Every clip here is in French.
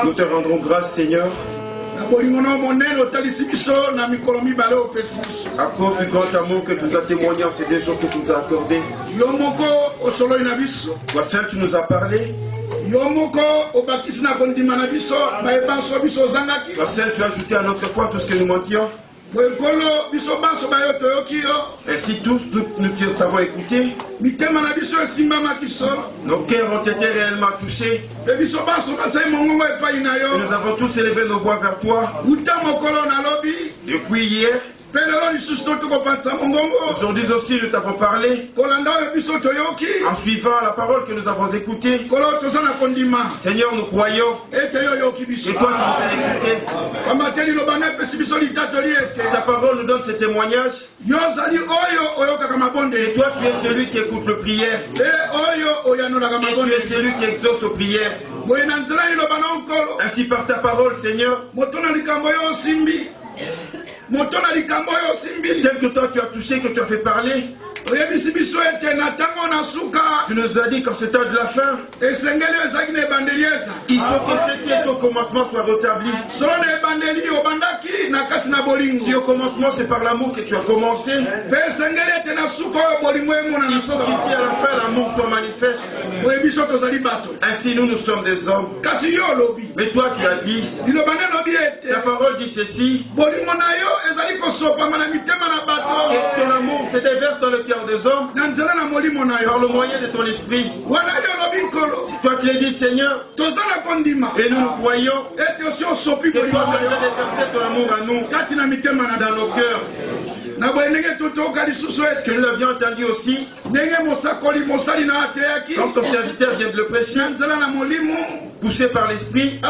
Nous te rendrons grâce, Seigneur, à cause du grand amour que tu nous as témoigné en ces 2 jours que tu nous as accordé. Toi seul, tu nous as parlé. Toi seul, tu as ajouté à notre foi tout ce que nous manquions. Ainsi tous, nous t'avons écouté. Nos cœurs ont été réellement touchés. Et nous avons tous élevé nos voix vers toi. Depuis hier. Aujourd'hui aussi nous t'avons parlé en suivant la parole que nous avons écoutée. Seigneur, nous croyons et toi tu nous as écoutés. Ta parole nous donne ce témoignage. Et toi tu es celui qui écoute les prières. Et tu es celui qui exauce aux prières. Ainsi par ta parole, Seigneur, tel que toi tu as touché, que tu as fait parler, tu nous as dit qu'en ce temps de la fin, il faut que ce qui est au commencement soit rétabli. Si au commencement c'est par l'amour que tu as commencé, il faut qu'ici à la fin l'amour soit manifeste. Ainsi nous sommes des hommes. Mais toi tu as dit, ta parole dit ceci, que ton amour se déverse dans le cœur des hommes par le moyen de ton esprit. C'est toi qui l'as dit, Seigneur, et nous croyons que toi tu as déjà déversé ton amour à nous dans nos cœurs. Que nous l'avions entendu aussi quand ton serviteur vient de le prêcher, poussé par l'esprit. Il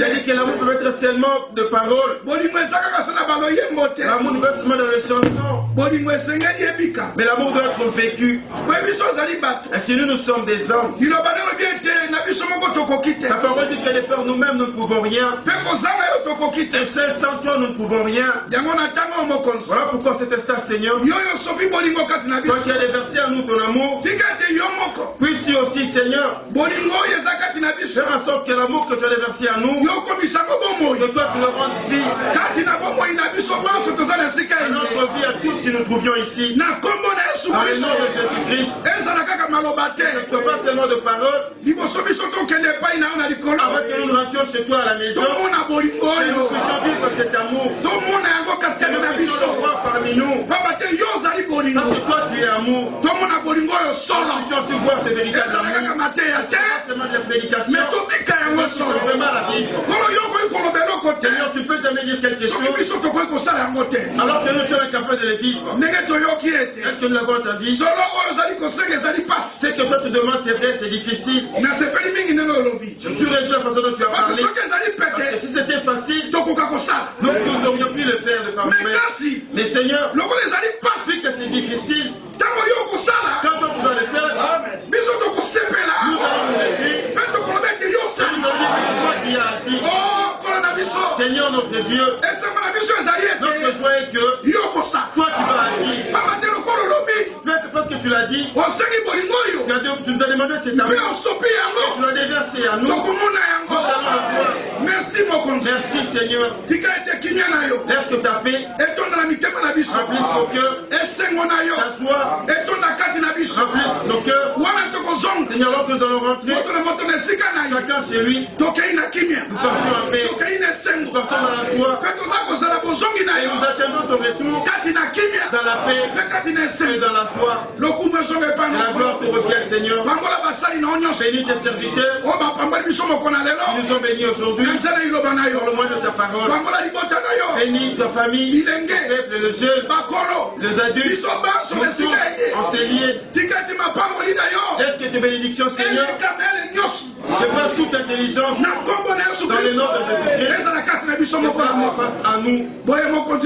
a dit que l'amour peut être seulement de parole. L'amour ne peut être seulement dans les chansons. Mais l'amour doit être vécu. Ainsi nous sommes des hommes. Ta parole dit que les peurs nous-mêmes nous ne pouvons rien. Et seul sans toi nous ne pouvons rien. Voilà pourquoi cet instant, Seigneur, toi qui as déversé à nous ton amour, puisses-tu aussi, Seigneur, faire en sorte que l'amour que tu as déversé à nous, que toi tu le rendes vie. Notre vie à tous qui nous trouvions ici. Dans le nom de Jésus-Christ. Ce ne soit pas seulement de paroles. Avant que nous rentrions chez toi à la maison, que nous puissions vivre cet amour. Que nous puissions le voir parmi nous. Parce que toi tu es amour. Que nous puissions aussi voir ce véritable amour. Pas seulement de la prédication, mais c'est vraiment la vie. Seigneur, tu peux jamais dire quelque chose alors que nous sommes incapables de le vivre. Tel que nous l'avons entendu, ce que toi tu demandes, c'est vrai, c'est difficile. Je me suis réjoui de la façon dont tu as parlé. Parce que si c'était facile, nous n'aurions pu le faire de par nous-mêmes. Mais Seigneur, si que c'est difficile, quand toi tu vas le faire, nous allons nous réjouir. Nous allons dire que c'est toi qui as agi. Seigneur notre Dieu, notre joie est que toi tu vas agir. Parce que tu l'as dit, tu nous as demandé cet amour et tu l'as déversé à nous. Nous allons le voir. Merci Merci Seigneur. Laisse que ta paix remplisse nos cœurs. Ta joie remplisse nos cœurs. Seigneur, lorsque nous allons rentrer, chacun chez lui, nous partions en paix. Nous partons dans la joie. Et nous attendons ton retour dans la paix et dans la joie. Que la gloire te revienne, Seigneur. Bénis tes serviteurs qui nous ont bénis aujourd'hui pour le moyen de ta parole. Bénis ta famille, le peuple, le jeune, les adultes, nous tous, en s'est liés. Laisse que tes bénédictions, Seigneur, dépassent toute intelligence dans le nom de Jésus-Christ. Que cela se fasse à nous.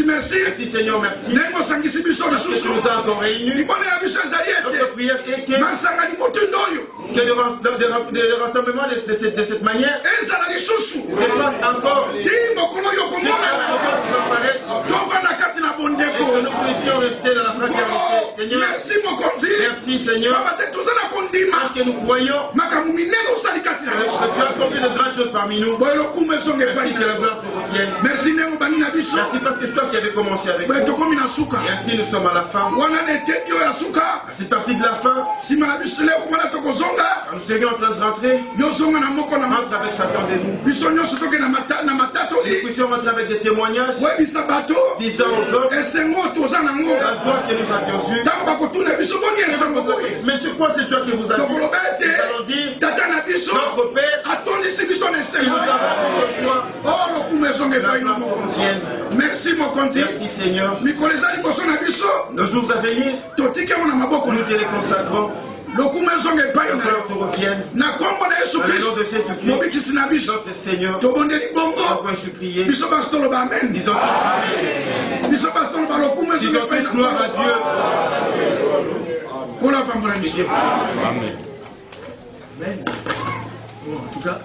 Merci, Seigneur, merci. Parce que tu nous as encore réunis. Notre prière est que le rassemblement de cette manière se passe encore. Jusqu'à ce que tu vas paraître. Et que nous puissions rester dans la fraternité. Seigneur, merci, Seigneur. Parce que nous croyons que tu as accompli de grandes choses parmi nous. Merci que la gloire te revienne. Merci parce que c'est toi qui avais commencé avec nous. Et ainsi nous sommes à la fin. C'est parti de la fin. Quand nous serions en train de rentrer, rentre avec chacun de nous. Nous puissions rentrer avec des témoignages disant aux autres la joie que nous avions eue. Mais c'est quoi cette joie que vous avez eue? Nous allons dire notre Père, il nous a appris de joie. Merci mon conti. Merci Seigneur. Nos jours à venir, nous te les consacrons. Le gloire te revienne. Dans le nom de Jésus-Christ, notre Seigneur, on peut supplier. Disons tous Amen. Disons tous gloire à Dieu. Amen. Bon, en tout cas,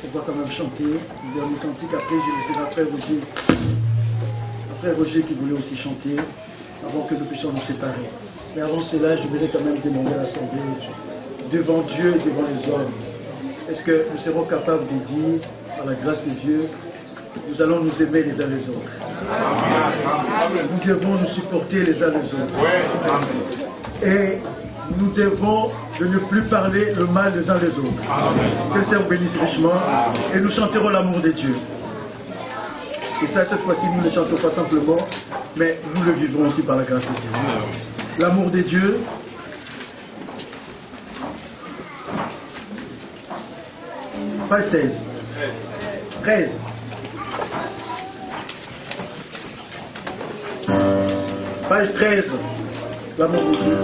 on va quand même chanter le dernier cantique. Après, je laisserai frère Roger qui voulait aussi chanter avant que nous puissions nous séparer. Mais avant cela, je voulais quand même demander à l'Assemblée, devant Dieu et devant les hommes, est-ce que nous serons capables de dire, par la grâce de Dieu, nous allons nous aimer les uns les autres. Nous devons nous supporter les uns les autres. Et nous devons de ne plus parler le mal des uns des autres. Que le Seigneur bénisse richement. Et nous chanterons l'amour de Dieu. Et ça, cette fois-ci, nous ne chantons pas simplement, mais nous le vivrons aussi par la grâce de Dieu. L'amour de Dieu. Page 16. 13. Page 13. L'amour de Dieu.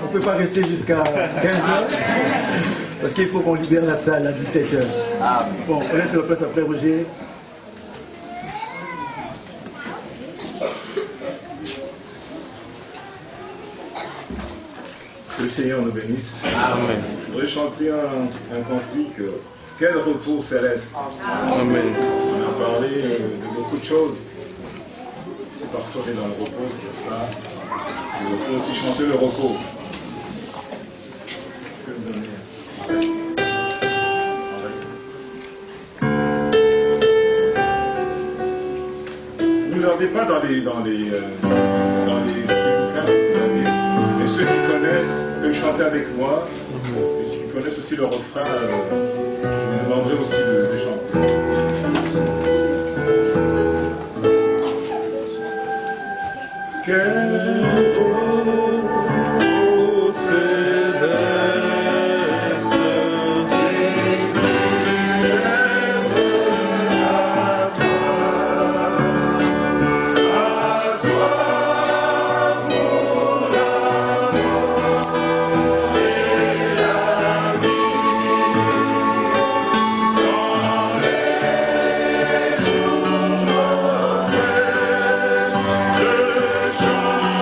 ne peut pas rester jusqu'à 15h. Parce qu'il faut qu'on libère la salle à 17h. Bon, on laisse la place à Frère Roger. Que le Seigneur nous bénisse. Amen. Je voudrais chanter un cantique. Quel repos céleste. Amen. On a parlé de beaucoup de choses. C'est parce qu'on est dans le repos, c'est pour ça. Il faut aussi chanter le repos. Que vous donnez. Ne regardez pas dans les mais ceux qui connaissent peuvent chanter avec moi. Et ceux qui connaissent aussi le refrain, je vous demanderai aussi de chanter. Quel beau céleste Jésus, Je chante.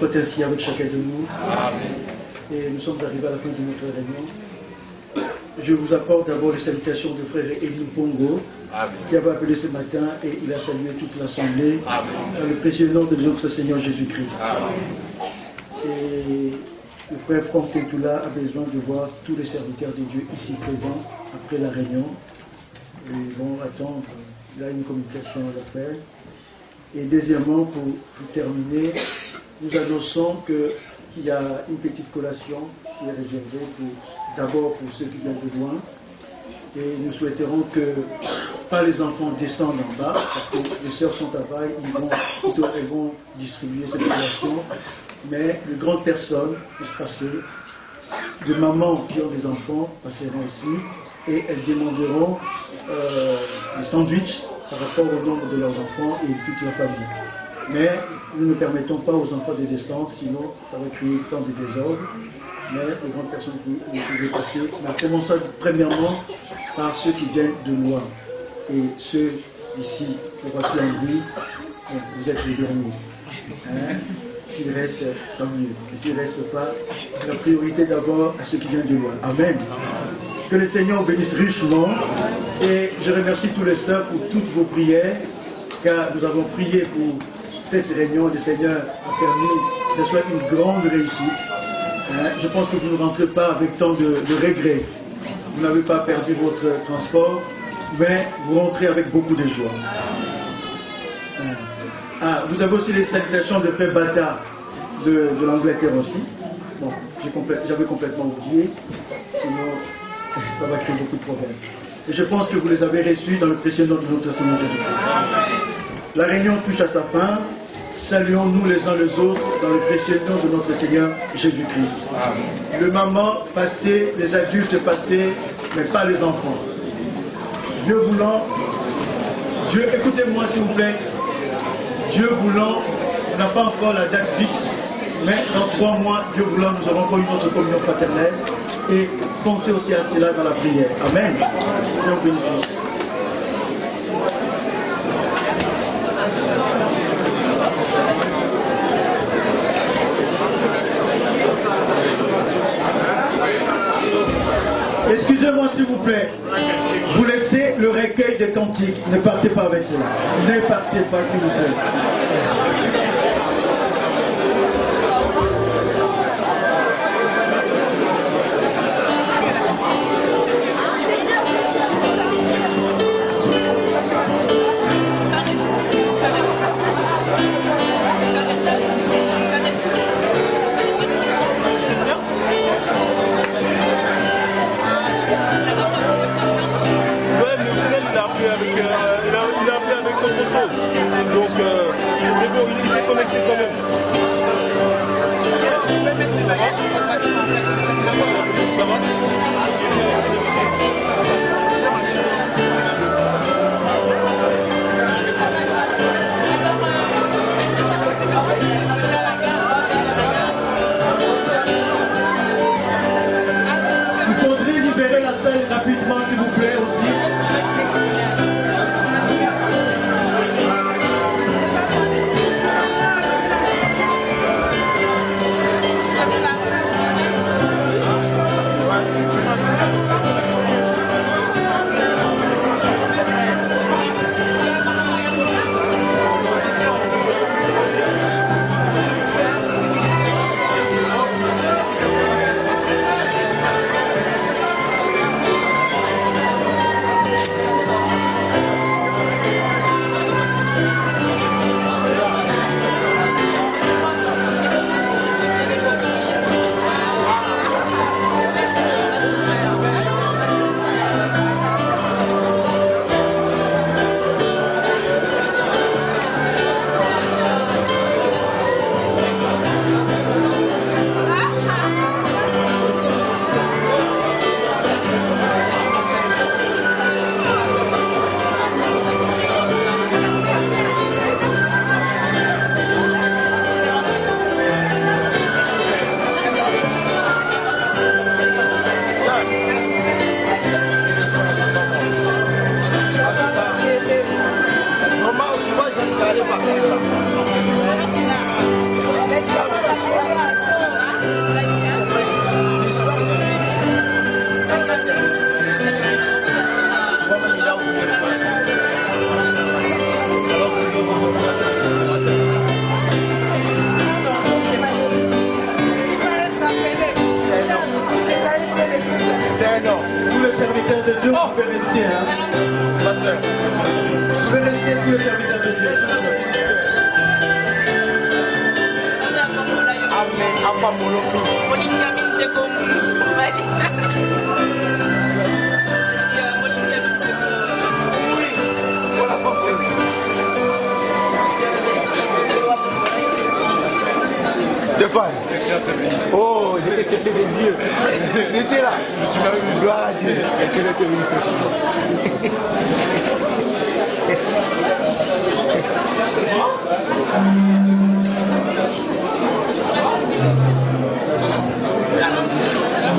soit ainsi avec chacun de nous. Et nous sommes arrivés à la fin de notre réunion. Je vous apporte d'abord les salutations de frère Elie Pongo, qui avait appelé ce matin et il a salué toute l'Assemblée dans le précieux nom de notre Seigneur Jésus-Christ. Et le frère Franck Ketula a besoin de voir tous les serviteurs de Dieu ici présents après la réunion. Ils vont attendre, il a une communication à faire. Et deuxièmement, pour terminer, nous annonçons qu'il y a une petite collation qui est réservée d'abord pour ceux qui viennent de loin. Et nous souhaiterons que pas les enfants descendent en bas, parce que les sœurs sont à bas, elles vont distribuer cette collation. Mais de grandes personnes puissent passer, de mamans qui ont des enfants passeront aussi, et elles demanderont des sandwichs par rapport au nombre de leurs enfants et toute la famille. Mais nous ne permettons pas aux enfants de descendre, sinon ça va créer tant de désordre. Mais les grandes personnes, vous pouvez passer. Mais commençons premièrement par ceux qui viennent de loin. Et ceux ici, voici un bruit, vous êtes les derniers. Hein? S'il reste, tant mieux. Et s'il ne reste pas, la priorité d'abord à ceux qui viennent de loin. Amen. Que le Seigneur vous bénisse richement. Et je remercie tous les sœurs pour toutes vos prières, car nous avons prié pour cette réunion. Le Seigneur a permis que ce soit une grande réussite. Hein? Je pense que vous ne rentrez pas avec tant de regrets. Vous n'avez pas perdu votre transport, mais vous rentrez avec beaucoup de joie. Vous avez aussi les salutations de Frère Bata de l'Angleterre aussi. Bon, j'avais complètement oublié, sinon ça va créer beaucoup de problèmes. Et je pense que vous les avez reçus dans le précieux nom de notre Seigneur Jésus-Christ. La réunion touche à sa fin. Saluons-nous les uns les autres dans le précieux nom de notre Seigneur Jésus-Christ. Le maman passé, les adultes passés, mais pas les enfants. Dieu voulant, écoutez-moi s'il vous plaît. Dieu voulant, on n'a pas encore la date fixe, mais dans 3 mois, Dieu voulant, nous aurons encore une autre communion fraternelle. Et pensez aussi à cela dans la prière. Amen. Seigneur bénéfice. Excusez-moi s'il vous plaît. Vous laissez le recueil des cantiques. Ne partez pas avec cela. Ne partez pas s'il vous plaît. Donc, il s'est connecté quand même. Ça va? Vous faudrait libérer la salle rapidement s'il vous plaît aussi. rester, hein. Ma soeur. Vous pouvez rester tous les serviteurs de Dieu. Apa Molopi. Oui, on l'a pas fait. Stéphane. Oh, j'étais cherché des yeux. J'étais là. Tu m'as eu. Gloire à Dieu. Et que le te bénisse aussi.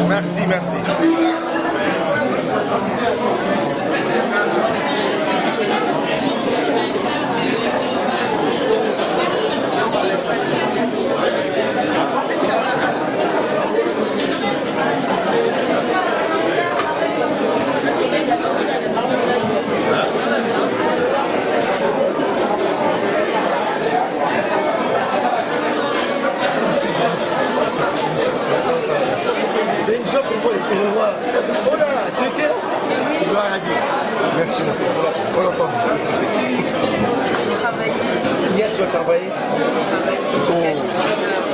Merci, merci. C'est une joie pour moi de te revoir. Oh là là, tu étais là? Gloire à Dieu. Merci mon frère. Oh là là. J'ai travaillé. Hier tu as travaillé? Jusqu'à 19h.